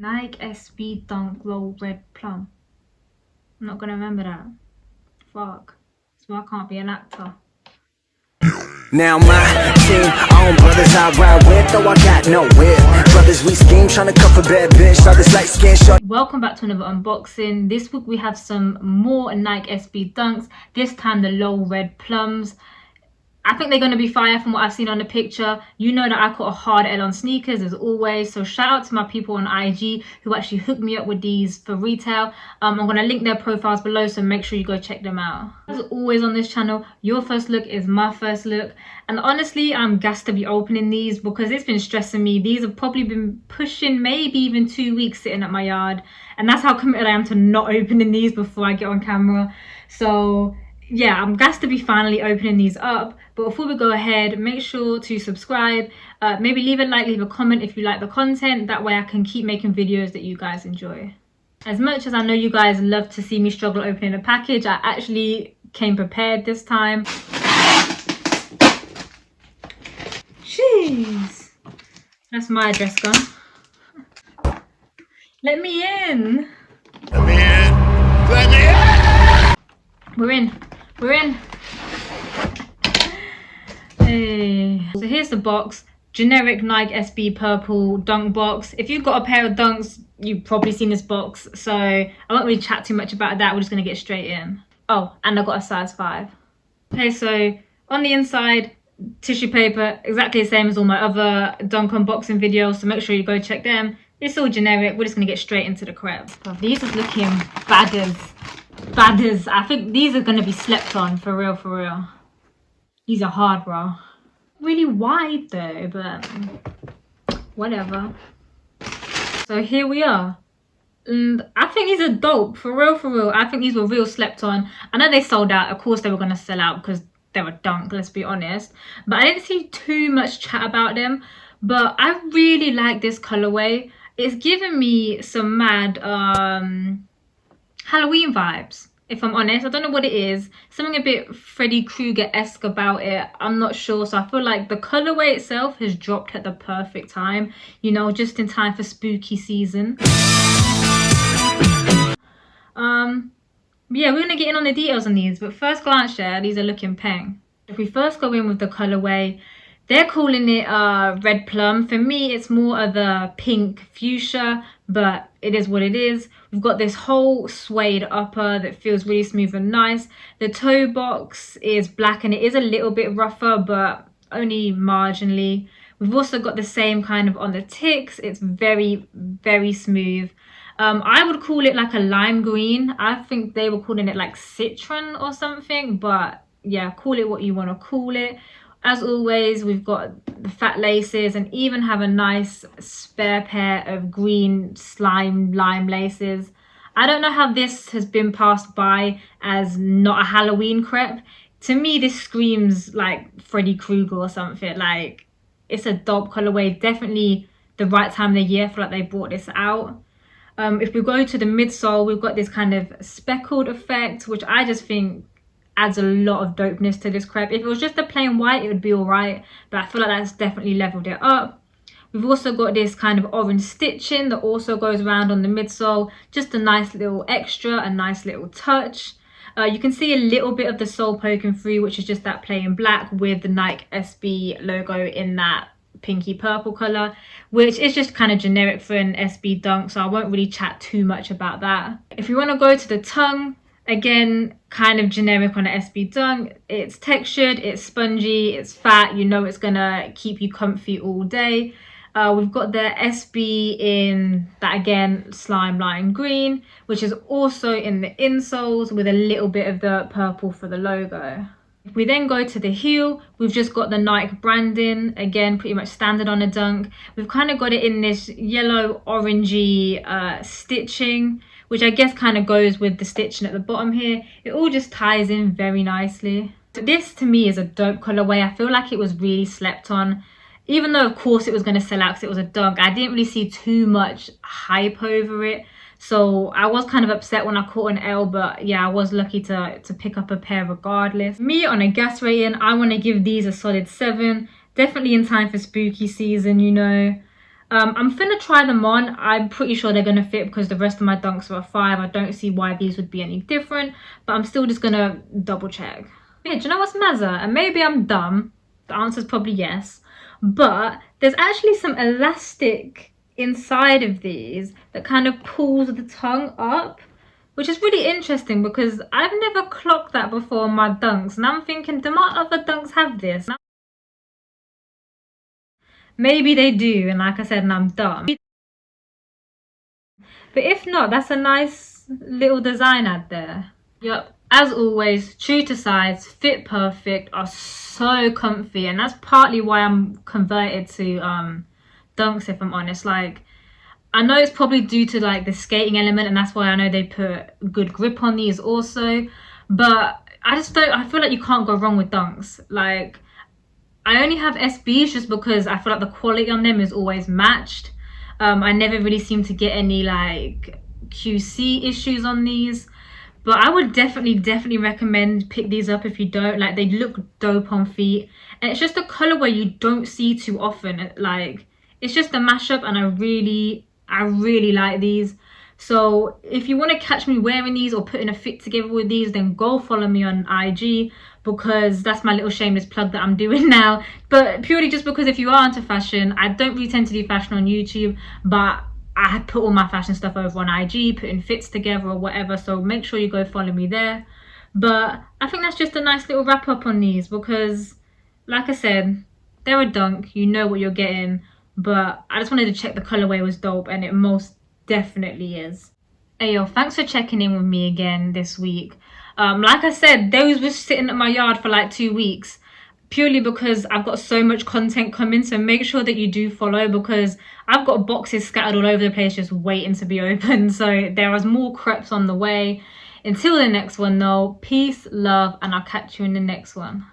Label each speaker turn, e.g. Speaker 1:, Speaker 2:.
Speaker 1: Nike SB Dunk Low Red Plum. I'm not gonna remember that. Fuck. So I can't be an actor.
Speaker 2: Now my team, own brothers I ride with, though I got no whip. Brothers we scheme, trying to cuff a bad bitch, others like skin short.
Speaker 1: Welcome back to another unboxing. This week we have some more Nike SB Dunks. This time the low red plums. I think they're going to be fire from what I've seen on the picture. You know that I caught a hard L on sneakers as always. So shout out to my people on IG who actually hooked me up with these for retail. I'm going to link their profiles below, so make sure you go check them out. As always on this channel, your first look is my first look. And honestly, I'm gassed to be opening these because it's been stressing me. These have probably been pushing maybe even 2 weeks sitting at my yard. And that's how committed I am to not opening these before I get on camera. So yeah, I'm gassed to be finally opening these up. But before we go ahead, make sure to subscribe, maybe leave a like, leave a comment if you like the content. That way I can keep making videos that you guys enjoy. As much as I know you guys love to see me struggle opening a package, I actually came prepared this time. Jeez, that's my address gun. Let me in.
Speaker 3: Let me in. Let me in.
Speaker 1: We're in. We're in. Hey. So here's the box. Generic Nike SB purple dunk box. If you've got a pair of dunks, you've probably seen this box. So I won't really chat too much about that. We're just going to get straight in. Oh, and I got a size 5. Okay, so on the inside, tissue paper, exactly the same as all my other dunk unboxing videos. So make sure you go check them. It's all generic. We're just going to get straight into the crep. Oh, these are looking badders. I think these are going to be slept on, for real. These are hard, bro. Really wide though, but whatever. So here we are. And I think these are dope, for real. I think these were real slept on. I know they sold out. Of course they were going to sell out because they were dunk, let's be honest. But I didn't see too much chat about them. But I really like this colorway. It's giving me some mad Halloween vibes, if I'm honest. I don't know what it is. Something a bit Freddy Krueger-esque about it. I'm not sure. So I feel like the colorway itself has dropped at the perfect time. You know, just in time for spooky season. Yeah, we're going to get in on the details on these. But first glance, yeah, these are looking peng. If we first go in with the colorway, they're calling it red plum. For me, it's more of a pink fuchsia, but it is what it is. We've got this whole suede upper that feels really smooth and nice. The toe box is black and it is a little bit rougher, but only marginally. We've also got the same kind of on the ticks. It's very smooth. I would call it like a lime green. I think they were calling it like citron or something, but yeah, call it what you want to call it. As always, we've got the fat laces and even have a nice spare pair of green slime lime laces. I don't know how this has been passed by as not a Halloween crepe. To me, this screams like Freddy Krueger or something. Like, it's a dope colorway. Definitely the right time of the year. I feel like they brought this out. If we go to the midsole, we've got this kind of speckled effect, which I just think adds a lot of dopeness to this crepe. If it was just a plain white, it would be all right, but I feel like that's definitely leveled it up. We've also got this kind of orange stitching that also goes around on the midsole. Just a nice little extra, a nice little touch. You can see a little bit of the sole poking through, which is just that plain black with the Nike SB logo in that pinky purple color, which is just kind of generic for an SB dunk, so I won't really chat too much about that. If you want to go to the tongue, again, kind of generic on an SB dunk. It's textured, it's spongy, it's fat. You know it's gonna keep you comfy all day. We've got the SB in that, again, slime lime green, which is also in the insoles with a little bit of the purple for the logo. If we then go to the heel, we've just got the Nike branding, again, pretty much standard on a dunk. We've kind of got it in this yellow orangey stitching, which I guess kind of goes with the stitching at the bottom here. It all just ties in very nicely. So this to me is a dope colorway. I feel like it was really slept on. Even though of course it was going to sell out because it was a dunk, I didn't really see too much hype over it. So I was kind of upset when I caught an L, but yeah, I was lucky to pick up a pair regardless. Me, on a gas rating, I want to give these a solid 7. Definitely in time for spooky season, you know. I'm gonna try them on. I'm pretty sure they're gonna fit because the rest of my dunks are a 5. I don't see why these would be any different, but I'm still just gonna double check. Yeah, do you know what's Mazza? And maybe I'm dumb. The answer's probably yes. But there's actually some elastic inside of these that kind of pulls the tongue up, which is really interesting because I've never clocked that before on my dunks. And I'm thinking, do my other dunks have this? Maybe they do, and like I said, and I'm dumb. But if not, that's a nice little design ad there. Yep, as always, true to size, fit perfect, are so comfy, and that's partly why I'm converted to dunks, if I'm honest. Like, I know it's probably due to like the skating element, and that's why I know they put good grip on these also, but I feel like you can't go wrong with dunks. Like, I only have SBs just because I feel like the quality on them is always matched. I never really seem to get any like QC issues on these. But I would definitely recommend pick these up if you don't. Like, they look dope on feet. And it's just a colorway you don't see too often. Like, it's just a mashup, and I really like these. So if you want to catch me wearing these or putting a fit together with these, then go follow me on IG, because that's my little shameless plug that I'm doing now. But purely just because if you are into fashion, I don't really tend to do fashion on YouTube, but I put all my fashion stuff over on IG, putting fits together or whatever, so make sure you go follow me there. But I think that's just a nice little wrap up on these, because like I said, they're a dunk, you know what you're getting, but I just wanted to check the colorway was dope, and it most definitely is. Hey yo, thanks for checking in with me again this week. Like I said, those were sitting at my yard for like 2 weeks, purely because I've got so much content coming. So make sure that you do follow, because I've got boxes scattered all over the place just waiting to be opened. So there is more crepes on the way. Until the next one though, peace, love, and I'll catch you in the next one.